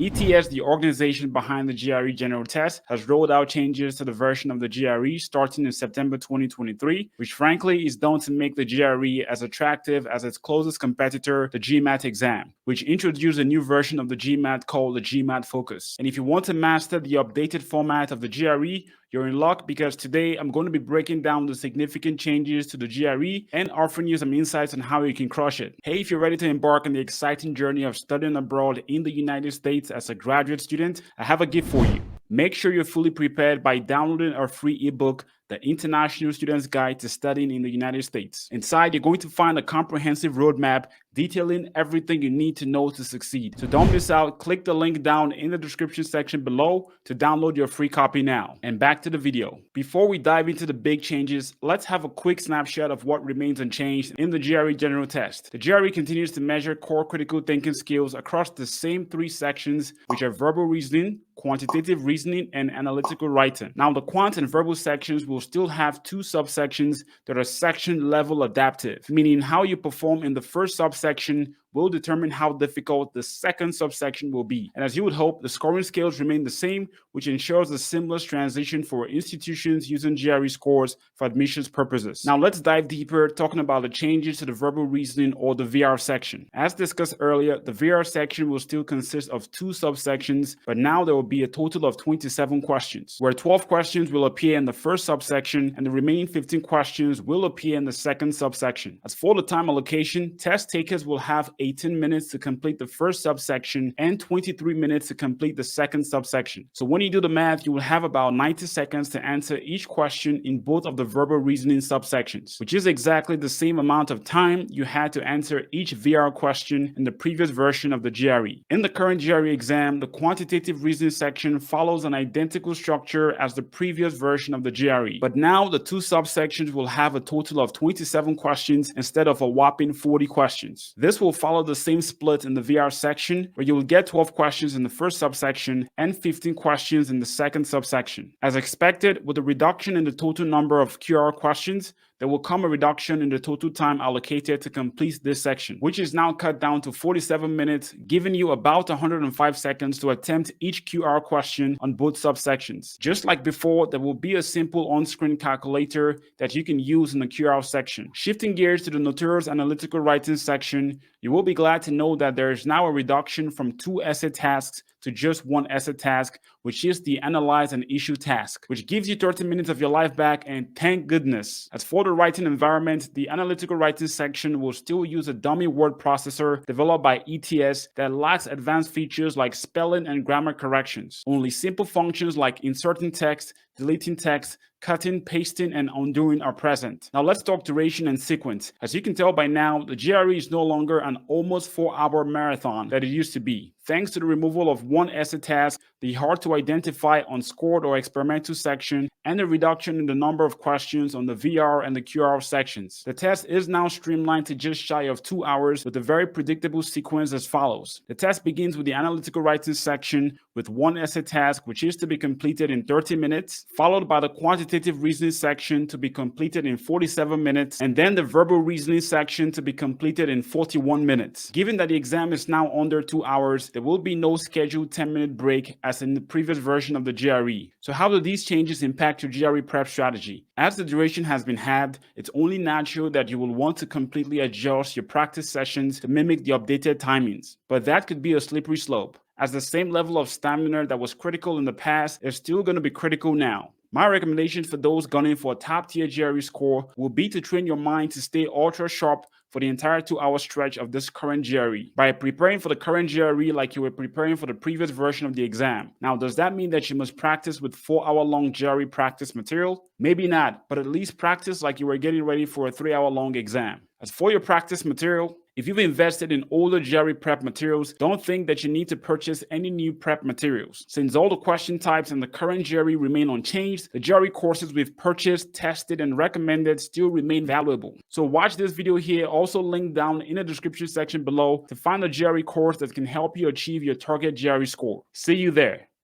ETS, the organization behind the GRE general test, has rolled out changes to the version of the GRE starting in September 2023, which frankly is done to make the GRE as attractive as its closest competitor, the GMAT exam, which introduced a new version of the GMAT called the GMAT Focus. And if you want to master the updated format of the GRE, you're in luck because today I'm going to be breaking down the significant changes to the GRE and offering you some insights on how you can crush it. Hey, if you're ready to embark on the exciting journey of studying abroad in the United States as a graduate student, I have a gift for you. Make sure you're fully prepared by downloading our free ebook, The International Student's Guide to Studying in the United States. Inside, you're going to find a comprehensive roadmap detailing everything you need to know to succeed. So don't miss out. Click the link down in the description section below to download your free copy now. And back to the video. Before we dive into the big changes, let's have a quick snapshot of what remains unchanged in the GRE general test. The GRE continues to measure core critical thinking skills across the same three sections, which are verbal reasoning, quantitative reasoning, and analytical writing. Now, the quant and verbal sections will still have two subsections that are section level adaptive, meaning how you perform in the first subsection will determine how difficult the second subsection will be. And as you would hope, the scoring scales remain the same, which ensures a seamless transition for institutions using GRE scores for admissions purposes. Now let's dive deeper, talking about the changes to the verbal reasoning or the VR section. As discussed earlier, the VR section will still consist of two subsections, but now there will be a total of 27 questions, where 12 questions will appear in the first subsection and the remaining 15 questions will appear in the second subsection. As for the time allocation, test takers will have 18 minutes to complete the first subsection and 23 minutes to complete the second subsection. So when you do the math, you will have about 90 seconds to answer each question in both of the verbal reasoning subsections, which is exactly the same amount of time you had to answer each VR question in the previous version of the GRE. In the current GRE exam, the quantitative reasoning section follows an identical structure as the previous version of the GRE, but now the two subsections will have a total of 27 questions instead of a whopping 40 questions. This will follow the same split in the VR section, where you will get 12 questions in the first subsection and 15 questions in the second subsection. As expected, with a reduction in the total number of QR questions, there will come a reduction in the total time allocated to complete this section, which is now cut down to 47 minutes, giving you about 105 seconds to attempt each QR question on both subsections. Just like before, there will be a simple on-screen calculator that you can use in the QR section. Shifting gears to the notorious analytical writing section, you will be glad to know that there is now a reduction from 2 essay tasks to just 1 essay task, which is the analyze and issue task, which gives you 30 minutes of your life back, and thank goodness. As for the writing environment, the analytical writing section will still use a dummy word processor developed by ETS that lacks advanced features like spelling and grammar corrections. Only simple functions like inserting text, deleting text, cutting, pasting, and undoing are present. Now let's talk duration and sequence. As you can tell by now, the GRE is no longer an almost 4-hour marathon that it used to be. Thanks to the removal of 1 essay task, the hard to identify unscored or experimental section, and a reduction in the number of questions on the VR and the QR sections. The test is now streamlined to just shy of 2 hours with a very predictable sequence as follows. The test begins with the analytical writing section with 1 essay task, which is to be completed in 30 minutes, followed by the quantitative reasoning section to be completed in 47 minutes, and then the verbal reasoning section to be completed in 41 minutes. Given that the exam is now under 2 hours, there will be no scheduled 10-minute break as in the previous version of the GRE. So how do these changes impact your GRE prep strategy? As the duration has been halved, it's only natural that you will want to completely adjust your practice sessions to mimic the updated timings. But that could be a slippery slope, as the same level of stamina that was critical in the past is still going to be critical now. My recommendation for those gunning for a top-tier GRE score will be to train your mind to stay ultra-sharp for the entire 2-hour stretch of this current GRE by preparing for the current GRE like you were preparing for the previous version of the exam. Now, does that mean that you must practice with 4-hour-long GRE practice material? Maybe not, but at least practice like you were getting ready for a 3-hour-long exam. As for your practice material, if you've invested in older GRE prep materials, don't think that you need to purchase any new prep materials. Since all the question types in the current GRE remain unchanged, the GRE courses we've purchased, tested, and recommended still remain valuable. So watch this video here, also linked down in the description section below, to find a GRE course that can help you achieve your target GRE score. See you there.